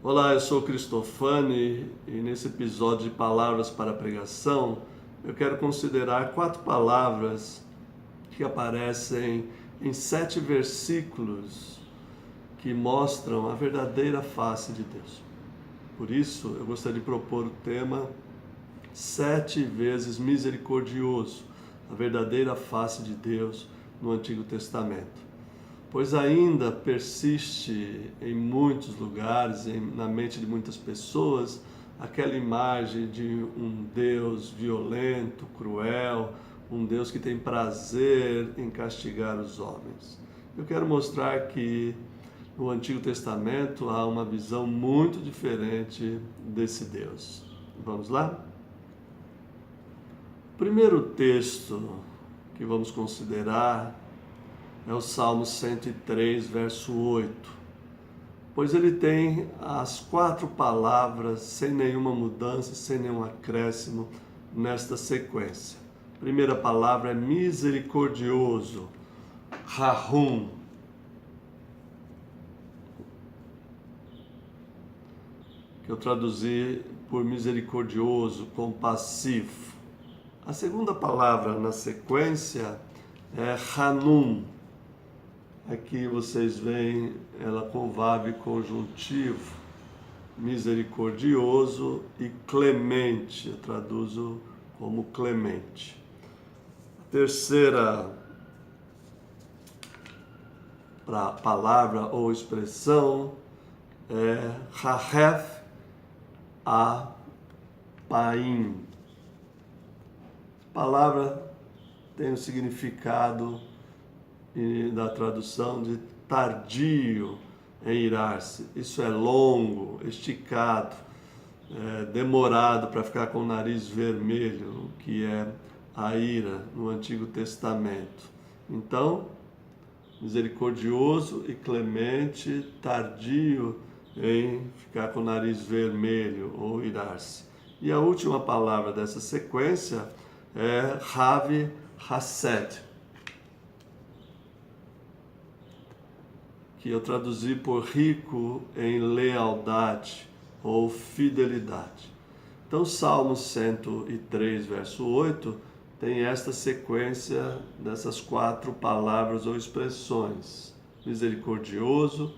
Olá, eu sou Cristofani e nesse episódio de Palavras para Pregação eu quero considerar 4 palavras que aparecem em 7 versículos que mostram a verdadeira face de Deus. Por isso, eu gostaria de propor o tema 7 vezes misericordioso, a verdadeira face de Deus no Antigo Testamento. Pois ainda persiste em muitos lugares, na mente de muitas pessoas, aquela imagem de um Deus violento, cruel, um Deus que tem prazer em castigar os homens. Eu quero mostrar que no Antigo Testamento há uma visão muito diferente desse Deus. Vamos lá? O primeiro texto que vamos considerar é o Salmo 103, verso 8, pois ele tem as 4 palavras sem nenhuma mudança, sem nenhum acréscimo nesta sequência. A primeira palavra é misericordioso, Rahum. Que eu traduzi por misericordioso, compassivo. A segunda palavra na sequência é Hanum. Aqui vocês veem ela com verbo conjuntivo, misericordioso e clemente, eu traduzo como clemente. A terceira palavra ou expressão é Rahef Apaim. A palavra tem o significado da tradução de tardio em irar-se. Isso é longo, esticado, demorado para ficar com o nariz vermelho, que é a ira no Antigo Testamento. Então, misericordioso e clemente, tardio em ficar com o nariz vermelho ou irar-se. E a última palavra dessa sequência é Rav Hased, que eu traduzi por rico em lealdade ou fidelidade. Então, Salmo 103, verso 8, tem esta sequência dessas 4 palavras ou expressões: misericordioso,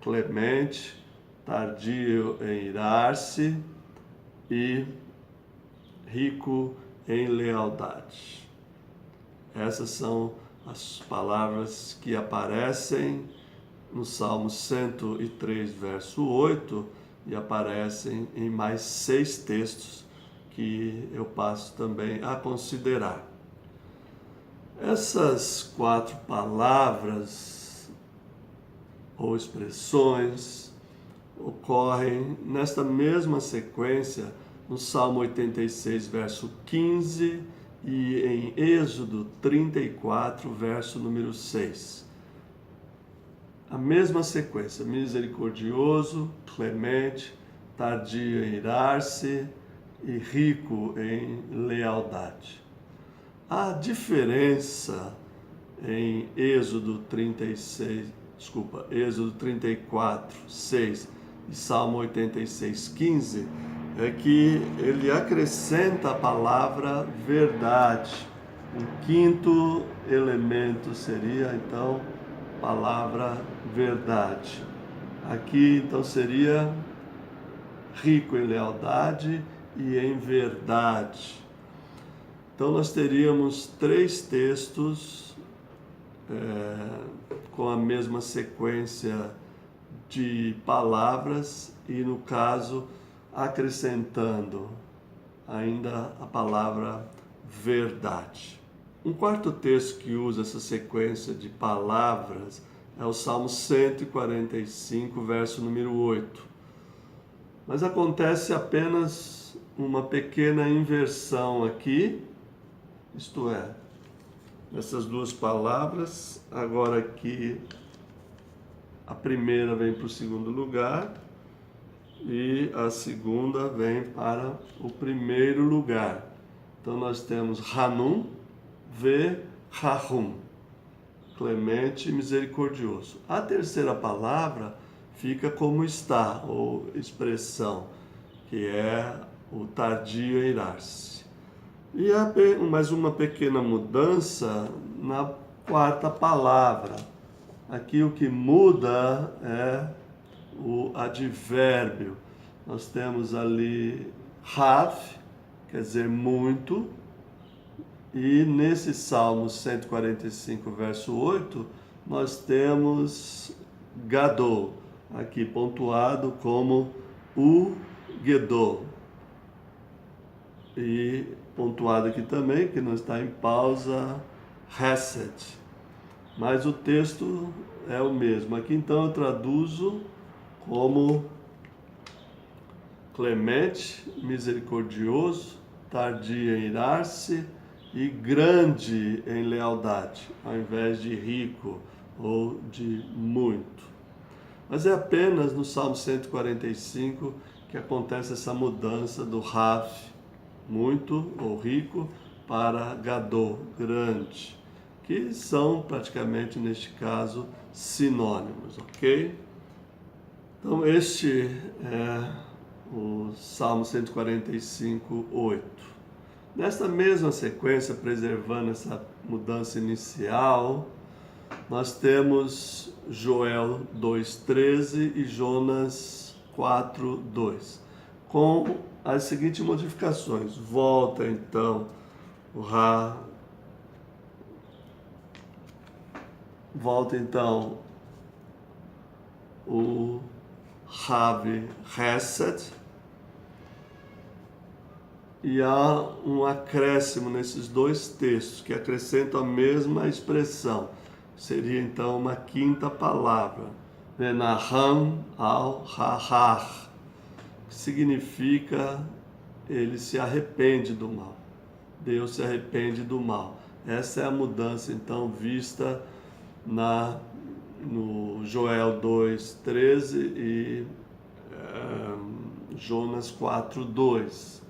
clemente, tardio em irar-se e rico em lealdade. Essas são as palavras que aparecem no Salmo 103, verso 8, e aparecem em mais 6 textos que eu passo também a considerar. Essas 4 palavras ou expressões ocorrem nesta mesma sequência no Salmo 86, verso 15 e em Êxodo 34, verso número 6. A mesma sequência: misericordioso, clemente, tardio em irar-se e rico em lealdade. A diferença em Êxodo 34, 6 e Salmo 86, 15 é que ele acrescenta a palavra verdade. Um quinto elemento seria, então, palavra verdade. Aqui então seria rico em lealdade e em verdade. Então nós teríamos 3 textos com a mesma sequência de palavras e, no caso, acrescentando ainda a palavra verdade. Um quarto texto que usa essa sequência de palavras é o Salmo 145, verso número 8. Mas acontece apenas uma pequena inversão aqui, isto é, nessas 2 palavras, agora aqui a primeira vem para o segundo lugar e e a segunda vem para o primeiro lugar. Então nós temos Hanun ve Rahum, clemente e misericordioso. A terceira palavra fica como está, ou expressão, que é o tardio a irar-se. E há mais uma pequena mudança na quarta palavra. Aqui o que muda é o advérbio. Nós temos ali Rav, quer dizer muito, e nesse Salmo 145, verso 8, nós temos Gadol, aqui pontuado como o Gedol. E pontuado aqui também, que não está em pausa, Hesed. Mas o texto é o mesmo. Aqui então eu traduzo como clemente, misericordioso, tardio em irar-se e grande em lealdade, ao invés de rico ou de muito. Mas é apenas no Salmo 145 que acontece essa mudança do Rav, muito ou rico, para Gadol, grande, que são praticamente, neste caso, sinônimos, ok? Então, este é o Salmo 145, 8. Nesta mesma sequência, preservando essa mudança inicial, nós temos Joel 2,13 e Jonas 4,2, com as seguintes modificações. Volta então o Ra, volta então o Rav Hesed, e há um acréscimo nesses dois textos que acrescentam a mesma expressão. Seria então uma quinta palavra, Venaham al-Hahar, que significa ele se arrepende do mal. Deus se arrepende do mal. Essa é a mudança então vista no Joel 2,13 e Jonas 4,2.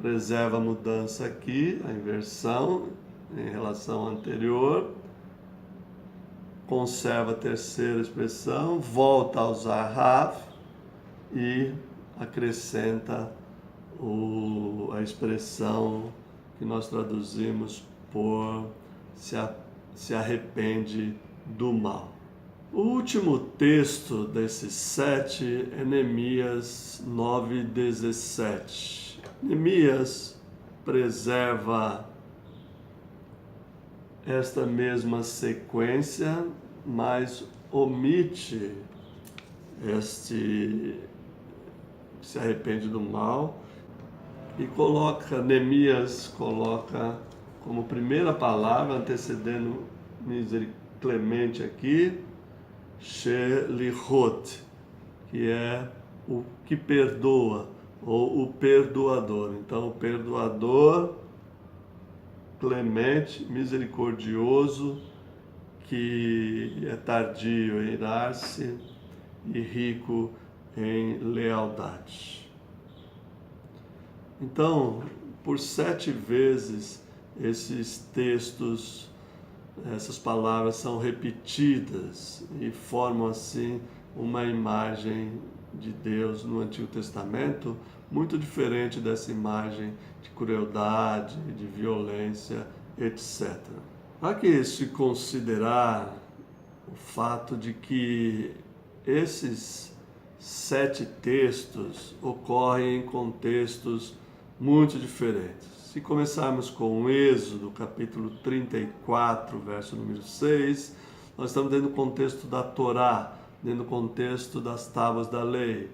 Preserva a mudança aqui, a inversão em relação à anterior, conserva a terceira expressão, volta a usar Rav e acrescenta a expressão que nós traduzimos por se arrepende do mal. O último texto desses 7 é Neemias 9,17. Neemias preserva esta mesma sequência, mas omite se arrepende do mal e Neemias coloca como primeira palavra, antecedendo clemente aqui, Shelihot, que é o que perdoa, ou o perdoador. Então, o perdoador, clemente, misericordioso, que é tardio em irar-se e rico em lealdade. Então, por 7 vezes esses textos, essas palavras são repetidas e formam assim uma imagem de Deus no Antigo Testamento muito diferente dessa imagem de crueldade, de violência, etc. Há que se considerar o fato de que esses 7 textos ocorrem em contextos muito diferentes. Se começarmos com o Êxodo, capítulo 34, verso número 6, nós estamos dentro do contexto da Torá, dentro do contexto das tábuas da lei.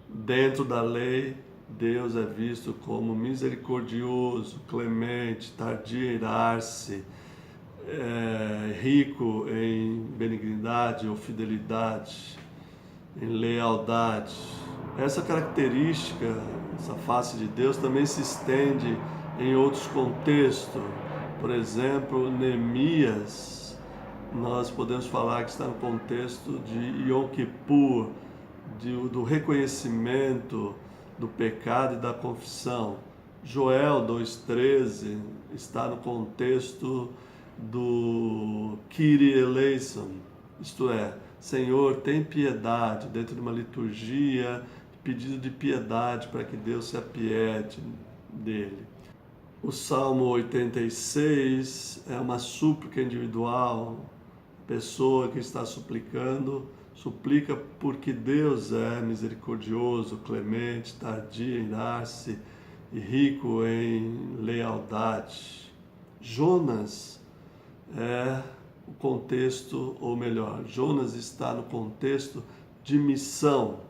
Dentro da lei, Deus é visto como misericordioso, clemente, tardio em irar-se, rico em benignidade ou fidelidade, em lealdade. Essa característica, essa face de Deus também se estende em outros contextos. Por exemplo, Neemias, nós podemos falar que está no contexto de Yom Kippur, do reconhecimento do pecado e da confissão. Joel 2,13 está no contexto do Kyrie eleison, isto é, Senhor, tem piedade, dentro de uma liturgia de pedido de piedade para que Deus se apiede dele. O Salmo 86 é uma súplica individual, a pessoa que está suplicando, suplica porque Deus é misericordioso, clemente, tardio em irar-se e rico em lealdade. Jonas é o contexto, ou melhor, Jonas está no contexto de missão.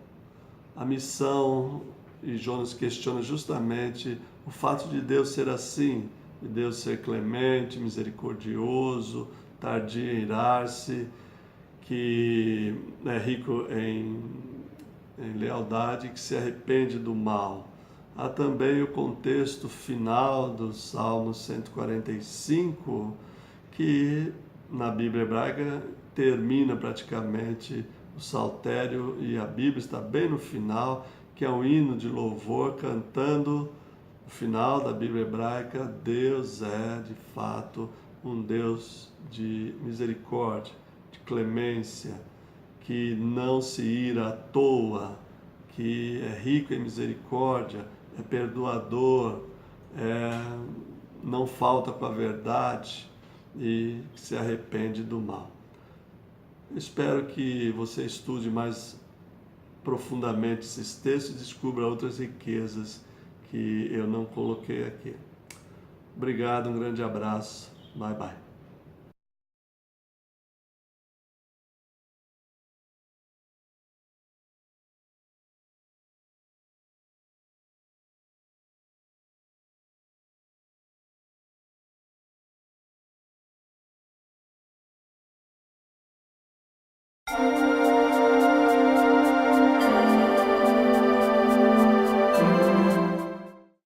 A missão, e Jonas questiona justamente o fato de Deus ser assim, de Deus ser clemente, misericordioso, tardio em irar-se, que é rico em lealdade, que se arrepende do mal. Há também o contexto final do Salmo 145, que na Bíblia hebraica termina praticamente o saltério, e a Bíblia está bem no final, que é um hino de louvor cantando no final da Bíblia hebraica: Deus é de fato um Deus de misericórdia, de clemência, que não se ira à toa, que é rico em misericórdia, é perdoador, não falta com a verdade e se arrepende do mal. Espero que você estude mais profundamente esses textos e descubra outras riquezas que eu não coloquei aqui. Obrigado, um grande abraço. Bye, bye.